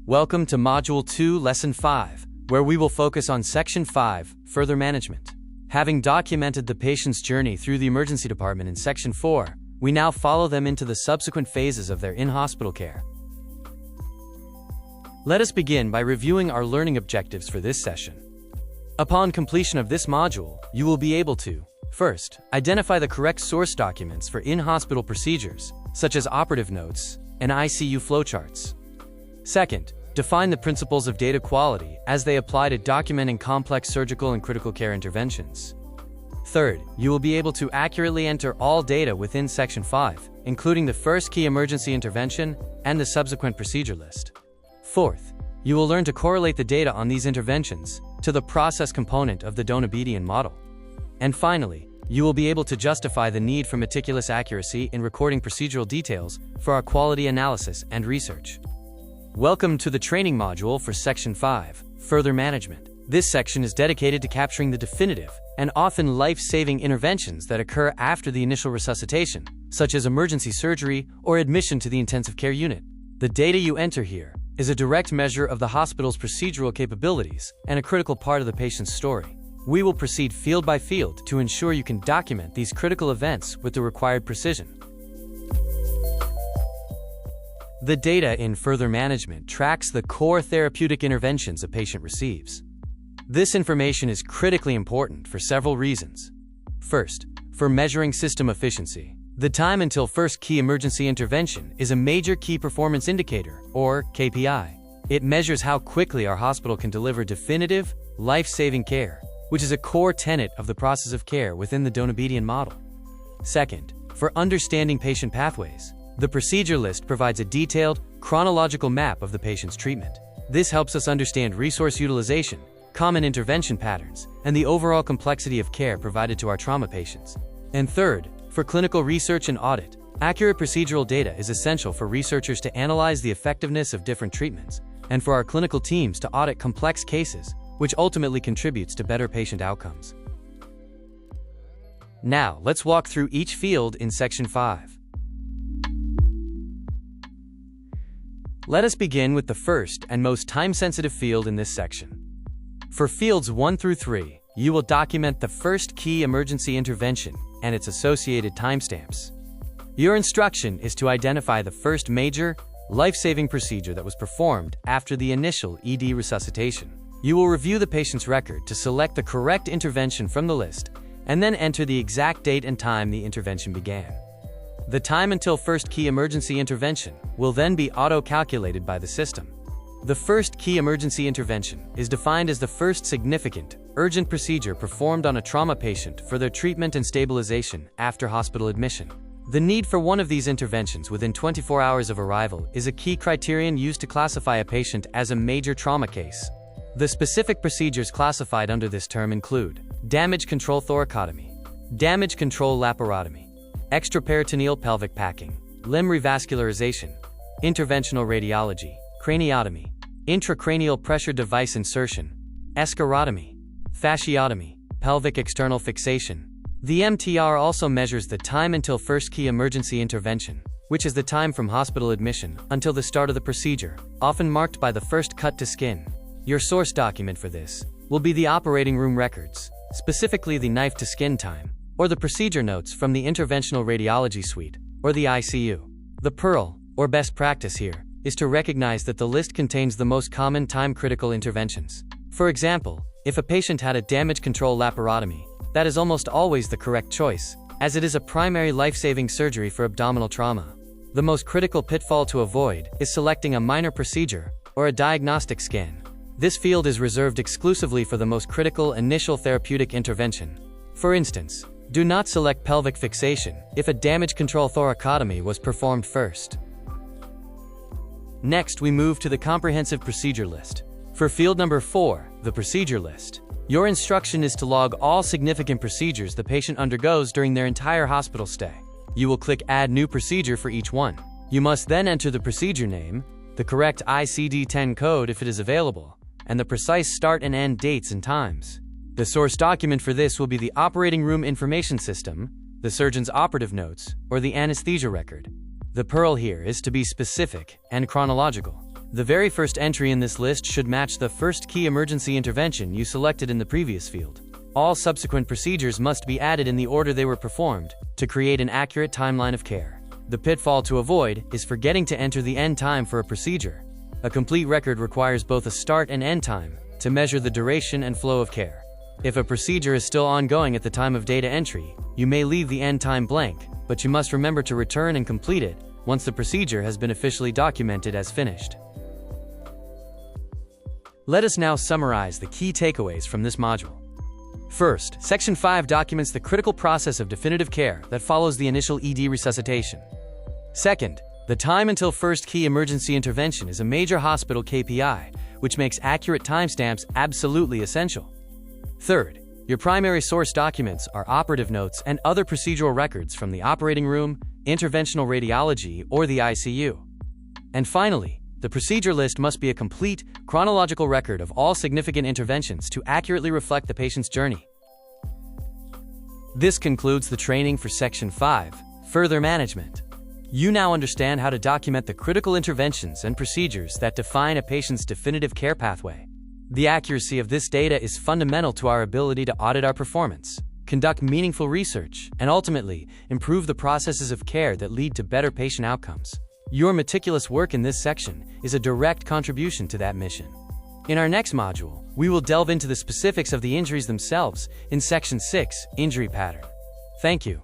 Welcome to Module 2, Lesson 5, where we will focus on Section 5, Further Management. Having documented the patient's journey through the emergency department in Section 4, we now follow them into the subsequent phases of their in-hospital care. Let us begin by reviewing our learning objectives for this session. Upon completion of this module, you will be able to: first, identify the correct source documents for in-hospital procedures, such as operative notes and ICU flowcharts. Second, define the principles of data quality as they apply to documenting complex surgical and critical care interventions. Third, you will be able to accurately enter all data within Section 5, including the first key emergency intervention and the subsequent procedure list. Fourth, you will learn to correlate the data on these interventions to the process component of the Dohnavedian model. And finally, you will be able to justify the need for meticulous accuracy in recording procedural details for our quality analysis and research. Welcome to the training module for Section 5, Further Management. This section is dedicated to capturing the definitive and often life-saving interventions that occur after the initial resuscitation, such as emergency surgery or admission to the intensive care unit. The data you enter here is a direct measure of the hospital's procedural capabilities and a critical part of the patient's story. We will proceed field by field to ensure you can document these critical events with the required precision. The data in Further Management tracks the core therapeutic interventions a patient receives. This information is critically important for several reasons. First, for measuring system efficiency. The time until first key emergency intervention is a major key performance indicator, or KPI. It measures how quickly our hospital can deliver definitive, life-saving care, which is a core tenet of the process of care within the Dohnavedian model. Second, for understanding patient pathways. The procedure list provides a detailed, chronological map of the patient's treatment. This helps us understand resource utilization, common intervention patterns, and the overall complexity of care provided to our trauma patients. And third, for clinical research and audit. Accurate procedural data is essential for researchers to analyze the effectiveness of different treatments, and for our clinical teams to audit complex cases, which ultimately contributes to better patient outcomes. Now, let's walk through each field in Section 5. Let us begin with the first and most time-sensitive field in this section. For fields 1 through 3, you will document the first key emergency intervention and its associated timestamps. Your instruction is to identify the first major, life-saving procedure that was performed after the initial ED resuscitation. You will review the patient's record to select the correct intervention from the list and then enter the exact date and time the intervention began. The time until first key emergency intervention will then be auto-calculated by the system. The first key emergency intervention is defined as the first significant, urgent procedure performed on a trauma patient for their treatment and stabilization after hospital admission. The need for one of these interventions within 24 hours of arrival is a key criterion used to classify a patient as a major trauma case. The specific procedures classified under this term include damage control thoracotomy, damage control laparotomy, extraperitoneal pelvic packing, limb revascularization, interventional radiology, craniotomy, intracranial pressure device insertion, escharotomy, fasciotomy, pelvic external fixation. The MTR also measures the time until first key emergency intervention, which is the time from hospital admission until the start of the procedure, often marked by the first cut to skin. Your source document for this will be the operating room records, specifically the knife to skin time, or the procedure notes from the interventional radiology suite, or the ICU. The pearl, or best practice here, is to recognize that the list contains the most common time-critical interventions. For example, if a patient had a damage control laparotomy, that is almost always the correct choice, as it is a primary life-saving surgery for abdominal trauma. The most critical pitfall to avoid is selecting a minor procedure or a diagnostic scan. This field is reserved exclusively for the most critical initial therapeutic intervention. For instance, do not select pelvic fixation if a damage control thoracotomy was performed first. Next, we move to the comprehensive procedure list. For field number 4, the procedure list, your instruction is to log all significant procedures the patient undergoes during their entire hospital stay. You will click Add New Procedure for each one. You must then enter the procedure name, the correct ICD-10 code if it is available, and the precise start and end dates and times. The source document for this will be the operating room information system, the surgeon's operative notes, or the anesthesia record. The pearl here is to be specific and chronological. The very first entry in this list should match the first key emergency intervention you selected in the previous field. All subsequent procedures must be added in the order they were performed to create an accurate timeline of care. The pitfall to avoid is forgetting to enter the end time for a procedure. A complete record requires both a start and end time to measure the duration and flow of care. If a procedure is still ongoing at the time of data entry, you may leave the end time blank, but you must remember to return and complete it once the procedure has been officially documented as finished. Let us now summarize the key takeaways from this module. First, Section 5 documents the critical process of definitive care that follows the initial ED resuscitation. Second, the time until first key emergency intervention is a major hospital KPI, which makes accurate timestamps absolutely essential. Third, your primary source documents are operative notes and other procedural records from the operating room, interventional radiology, or the ICU. And finally, the procedure list must be a complete, chronological record of all significant interventions to accurately reflect the patient's journey. This concludes the training for Section 5, Further Management. You now understand how to document the critical interventions and procedures that define a patient's definitive care pathway. The accuracy of this data is fundamental to our ability to audit our performance, conduct meaningful research, and ultimately, improve the processes of care that lead to better patient outcomes. Your meticulous work in this section is a direct contribution to that mission. In our next module, we will delve into the specifics of the injuries themselves in Section 6, Injury Pattern. Thank you.